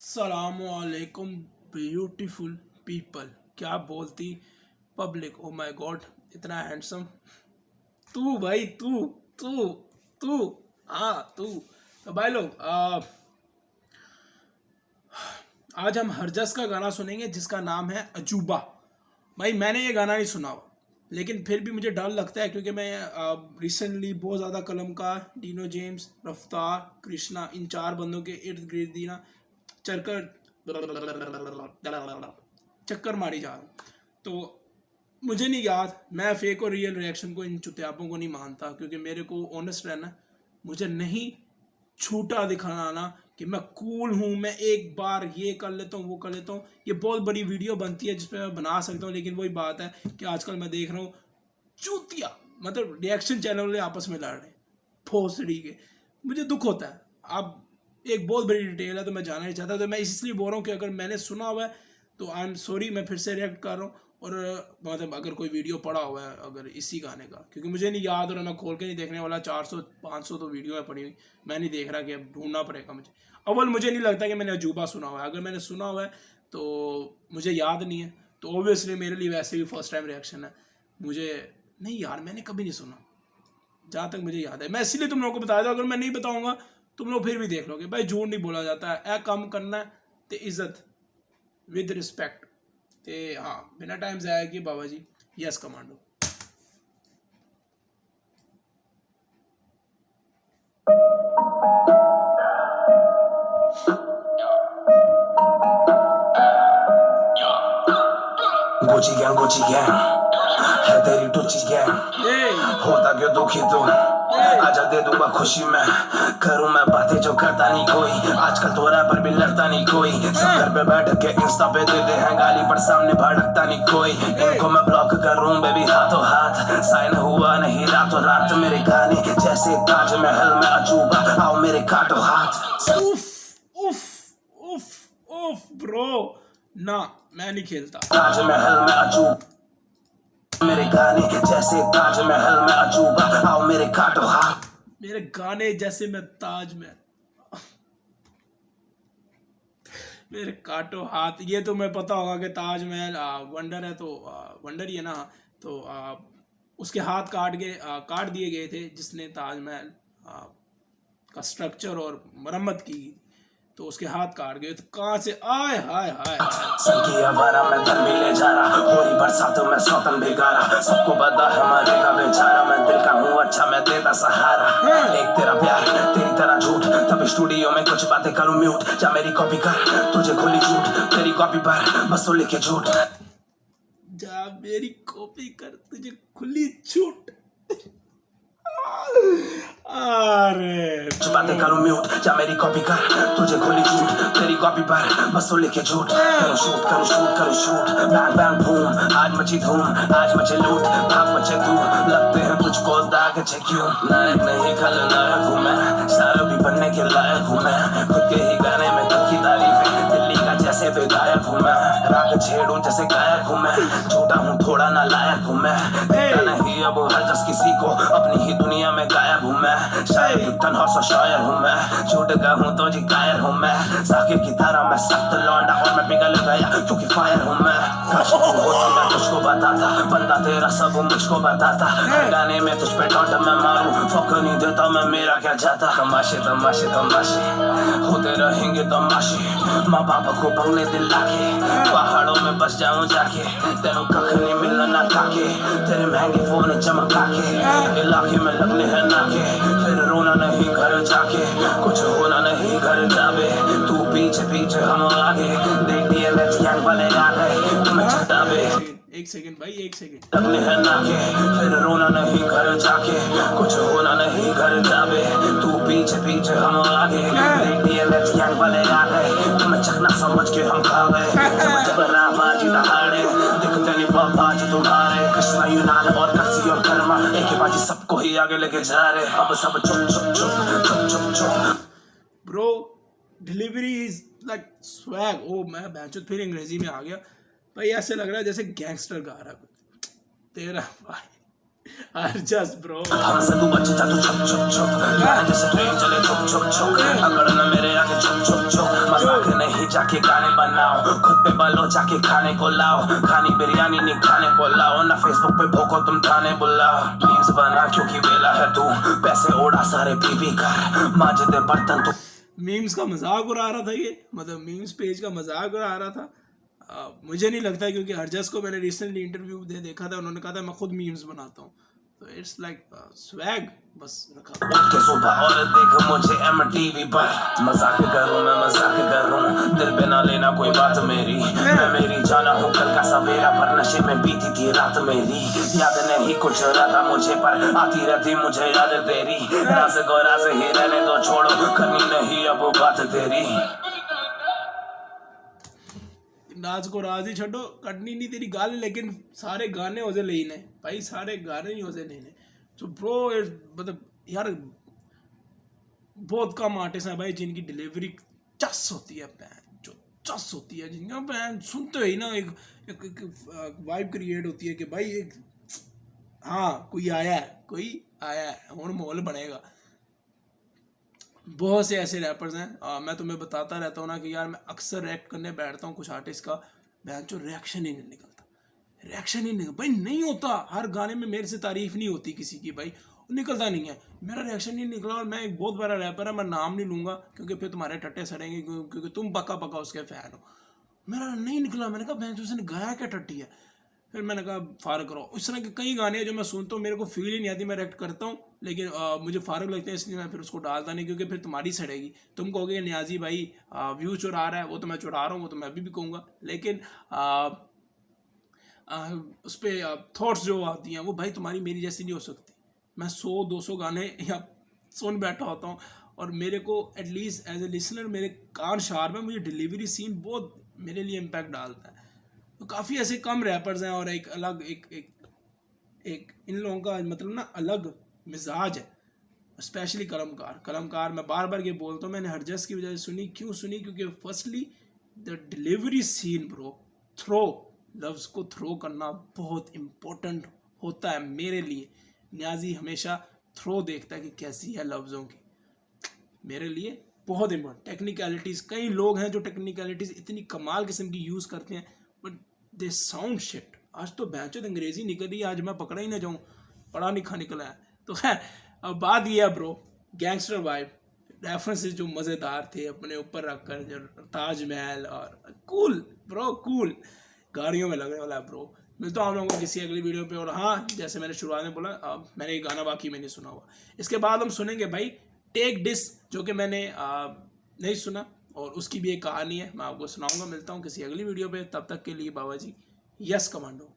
सलामुअलैकुम beautiful people, क्या बोलती public. Oh my God, इतना हैंडसम तू भाई, तू तू तू हाँ तू। तो भाई लोग, आज हम हरजस का गाना सुनेंगे जिसका नाम है अजूबा। भाई मैंने ये गाना नहीं सुना हुआ, लेकिन फिर भी मुझे डर लगता है क्योंकि मैं रिसेंटली बहुत ज़्यादा कलमकार, डीनो जेम्स, रफ्तार, कृष्णा, इन चार बंदों के इर्द गिर्द ही ना चक्कर चक्कर मारी जा रहा हूँ। तो मुझे नहीं याद, मैं फेक और रियल रिएक्शन को, इन चुतियापों को नहीं मानता, क्योंकि मेरे को ऑनेस्ट रहना। मुझे नहीं छूटा दिखाना कि मैं कूल हूँ, मैं एक बार ये कर लेता हूँ, वो कर लेता हूँ। ये बहुत बड़ी वीडियो बनती है जिसपे मैं बना सकता हूँ, लेकिन वही बात है कि आजकल मैं देख रहा हूँ चूतिया, मतलब रिएक्शन चैनल वाले आपस में लड़ रहे हैं भोसड़ी के। मुझे दुख होता है। अब एक बहुत बड़ी डिटेल है तो मैं जाना नहीं चाहता, तो मैं इसलिए बोल रहा हूँ कि अगर मैंने सुना हुआ है तो आई एम सॉरी, मैं फिर से रिएक्ट कर रहा हूँ। और मतलब अगर कोई वीडियो पड़ा हुआ है अगर इसी गाने का, क्योंकि मुझे नहीं याद और मैं खोल के नहीं देखने वाला। 400-500 तो वीडियो है पड़ी हुई, मैं नहीं देख रहा कि अब ढूंढना पड़ेगा मुझे। अव्वल मुझे नहीं लगता कि मैंने अजूबा सुना हुआ है। अगर मैंने सुना हुआ है तो मुझे याद नहीं है, तो ऑब्वियसली मेरे लिए वैसे भी फर्स्ट टाइम रिएक्शन है। मुझे नहीं यार, मैंने कभी नहीं सुना जहाँ तक मुझे याद है। मैं इसीलिए तुम लोगों को बताया था, अगर मैं नहीं बताऊंगा तुम लोग फिर भी देख लोगे। भाई झूठ नहीं बोला जाता है, ए काम करना है तो इज्जत विद रिस्पेक्ट। ते हाँ, बिना टाइम जाया कि बाबा जी यस कमांडो। Gucci gang है तेरी टुची गैंग, होता क्यों दुखी तू, आजा दे दूंगा खुशी मैं, करूं मैं बातें जो करता नहीं कोई, आजकल तो रैपर भी लड़ता नहीं कोई, सब घर पे बैठ के इंस्टा पे देते हैं गाली पर सामने भड़कता नहीं कोई, इनको मैं ब्लॉक करूं बेबी हाथों हाथ, साइन हुआ नहीं रातों रात, मेरे गाने जैसे ताजमहल में अजूबा, आओ मेरे काटो हाथ। उफ उफ उफ उफ ब्रो, ना मैं नहीं खेलता। ताजमहल में अजूबा, मेरे गाने जैसे ताजमहल में अजूबा, आओ मेरे काटो हाथ। मेरे गाने जैसे मैं ताजमहल, मेरे काटो हाथ। ये तो मैं पता होगा कि ताजमहल वंडर है, तो वंडर ही है ना। तो उसके हाथ काट दिए गए थे जिसने ताजमहल का स्ट्रक्चर और मरम्मत की, तो उसके हाथ काट गए। तो कहाँ से आए, हाय हाय संगी आवारा मैं धन भी ले जा रहा, हो रही बरसातों में सौतन बेगारा, सबको पता है मरेगा बेचारा, मैं दिल का हूँ अच्छा मैं देता सहारा, एक तेरा प्यार तेरी तरह झूठ, तब स्टूडियो में कुछ बातें करूँ म्यूट, जा मेरी कॉपी कर तुझे खुली छूट, तेरी कॉपी पर बस तो लिखे झूठ, जा मेरी कॉपी कर तुझे खुली छूट। अरे बातें करूँ म्यूट, जा मेरी कॉपी कर तुझे खुली छूट, तेरी कॉपी पर बस तो लिखे झूठ, करूँ शूट बैंग बैंग बूम, आज मची धूम आज मचे लूट, भाग बचे तू लगते हैं तुझको दाग छे क्यों, नायक नहीं खलनायक हूँ मैं, सारा भी बनने के लायक हूँ मैं, खुद के ही गाने में खुद की तारीफ, दिल्ली का जैसे बेगायक हूँ मैं, राग छेड़ूं जैसे गायक हूँ मैं, झूठा हूँ थोड़ा ना लायक हूँ मैं, नहीं अब हर जस किसी को अपनी ही दुनिया में गायब हूँ मैं, शायर तन्हा सा शायर हूँ मैं, झूठ का हूँ तो जी कायर हूँ मैं, साकिब की तरह मैं सख्त लौंडा और मैं पिघल गया क्योंकि फायर हूँ मैं, काश तू होती मैं तुझको बताता, बंदा तेरा सब मुझको बताता, गाने में तुझ पे टॉन्ट मैं मारूं, फक नहीं देता मैं मेरा क्या जाता, तमाशे तमाशे तमाशे होते रहेंगे तमाशे, माँ बाप को बंगले दिला के, पहाड़ों में बस जाऊं जाके, तेनों कख नहीं मिलना ना काके, तेरे महंगे फोन चमका के, इलाके में लगने हैं नाके, फिर रोना नहीं घर जाके, कुछ होना नहीं घर जावे, तू पीछे पीछे हम आगे, देख दिए लेट्स गैंग वाले आ गए, तुम्हें छटावे, एक सेकंड भाई, एक सेकंड। लगने हैं नाके, फिर रोना नहीं घर जाके, कुछ होना नहीं घर जावे, तू पीछे पीछे हम आगे, देख दिए लेट्स गैंग वाले आ गए, तुम्हें चखना समझ के हम खा गए, जब राबाजी दहाड़े दिखते नहीं पापाजी तुम्हारे, कृष्णा यूनान और कर्सी और कर्मा एक ही बाजी सबको ही आगे लेके जा रहे, अब सब चुप चुप चुप चुप चुप चुप। Bro delivery is like swag. ओ मैं बैंचोत फिर अंग्रेजी में आ गया भाई, ऐसे लग रहा है जैसे गैंगस्टर गा रहा है तेरा भाई। जस्ट ब्रो हमसे तू बच जा तू छुप छुप छुप गाने जैसे ट्रेन चले छुप छुप छुप अकड़ना मेरे आगे छुप छुप छुप मजाक नहीं जाके गाने बनाओ खुद पे बालो जाके खाने को लाओ खानी बिरयानी नहीं खाने को लाओ ना फेसबुक पे भोको तुम थाने बुलाओ मीम्स बना क्योंकि वेला है तू पैसे उड़ा सारे पी कर मांजे दे बर्तन तू मीम्स का मजाक उड़ा रहा था ये, मतलब मीम्स पेज का मजाक उड़ा रहा था। मुझे नहीं लगता, क्योंकि हरजस को मैंने रिसेंटली इंटरव्यू दे देखा था, उन्होंने कहा था मैं खुद मीम्स बनाता हूँ, तो इट्स लाइक स्वैग बस रखा। उठ के सुबह और देख मुझे MTV पर मजाक करूं मैं मजाक करूं दिल पे ना लेना कोई बात मेरी मैं मेरी जाना हूं कल का सवेरा पर नशे में बीती थी रात मेरी याद नहीं कुछ रहा मुझे पर आती रहती मुझे याद तेरी राज को राज ही रहने दो छोड़ो करनी नहीं अब बात तेरी राज को राज ही छो कटनी नहीं तेरी गाल, लेकिन सारे गाने ओजे लेने भाई, सारे गाने ही ओजे लेने। तो ब्रो मतलब यार बहुत कम आर्टिस्ट हैं भाई जिनकी डिलीवरी चस होती है, बैन जो चस होती है, जिनका बैन सुनते ही ना एक वाइब क्रिएट होती है कि भाई एक हाँ कोई आया है और माहौल बनेगा। बहुत से ऐसे रैपर्स हैं, मैं तुम्हें बताता रहता हूँ ना कि यार मैं अक्सर रैप करने बैठता हूँ कुछ आर्टिस्ट का, बैन जो रिएक्शन ही नहीं निकलता, भाई नहीं होता। हर गाने में मेरे से तारीफ नहीं होती किसी की भाई, निकलता नहीं है, मेरा रिएक्शन नहीं निकला। और मैं एक बहुत बड़ा रैपर है, मैं नाम नहीं लूँगा क्योंकि फिर तुम्हारे टट्टे सड़ेंगे, क्योंकि तुम पक्का उसके फ़ैन हो। मेरा नहीं निकला, मैंने कहा बहन उसने गाया क्या टट्टी है, फिर मैंने कहा फारग करो। इस तरह के कई गाने हैं जो मैं सुनता हूँ, मेरे को फील ही नहीं आती, मैं रिएक्ट करता हूँ, लेकिन मुझे फारग लगता है, इसलिए मैं फिर उसको डालता नहीं, क्योंकि फिर तुम्हारी सड़ेगी। तुम कहोगे न्याजी भाई व्यू चुरा रहा है, वो तो मैं चुरा रहा हूँ, वो तो मैं अभी भी कहूँगा, लेकिन उस पर थॉट्स जो आती हैं वो भाई तुम्हारी मेरी जैसी नहीं हो सकती। मैं 100-200 गाने या सुन बैठा होता हूँ, और मेरे को एटलीस्ट एज ए लिसनर मेरे कान शार्प है, मुझे डिलीवरी सीन बहुत मेरे लिए इम्पैक्ट डालता है। तो काफ़ी ऐसे कम रैपर्स हैं, और एक अलग एक इन लोगों का मतलब ना अलग मिजाज है, स्पेशली कलमकार। मैं बार बार ये बोलता हूँ, मैंने हरजस की वजह से सुनी, क्यों सुनी, क्योंकि firstly the delivery scene bro, throw लफ्ज़ को थ्रो करना बहुत इम्पोर्टेंट होता है मेरे लिए। न्याजी हमेशा थ्रो देखता है कि कैसी है लफ्ज़ों की, मेरे लिए बहुत इम्पोर्टेंट। टेक्निकलिटीज़, कई लोग हैं जो टेक्निकलिटीज़ इतनी कमाल किस्म की यूज़ करते हैं, बट दे साउंड शिट। आज तो बैंचों अंग्रेज़ी निकल रही है, आज मैं पकड़ा ही ना जाऊँ, पढ़ा लिखा निकला है। तो खैर अब बात यह है ब्रो, गैंगस्टर वाइब रेफरेंसेस जो मज़ेदार थे अपने ऊपर रखकर, जो ताजमहल और कूल ब्रो, कूल गाड़ियों में लगने वाला है ब्रो। मिलता हूँ आप लोगों को किसी अगली वीडियो पे। और हाँ, जैसे मैंने शुरुआत में बोला, मैंने ये गाना बाकी में नहीं सुना हुआ, इसके बाद हम सुनेंगे भाई टेक डिस, जो कि मैंने नहीं सुना, और उसकी भी एक कहानी है, मैं आपको सुनाऊंगा। मिलता हूँ किसी अगली वीडियो पे, तब तक के लिए बाबा जी यस कमांडो।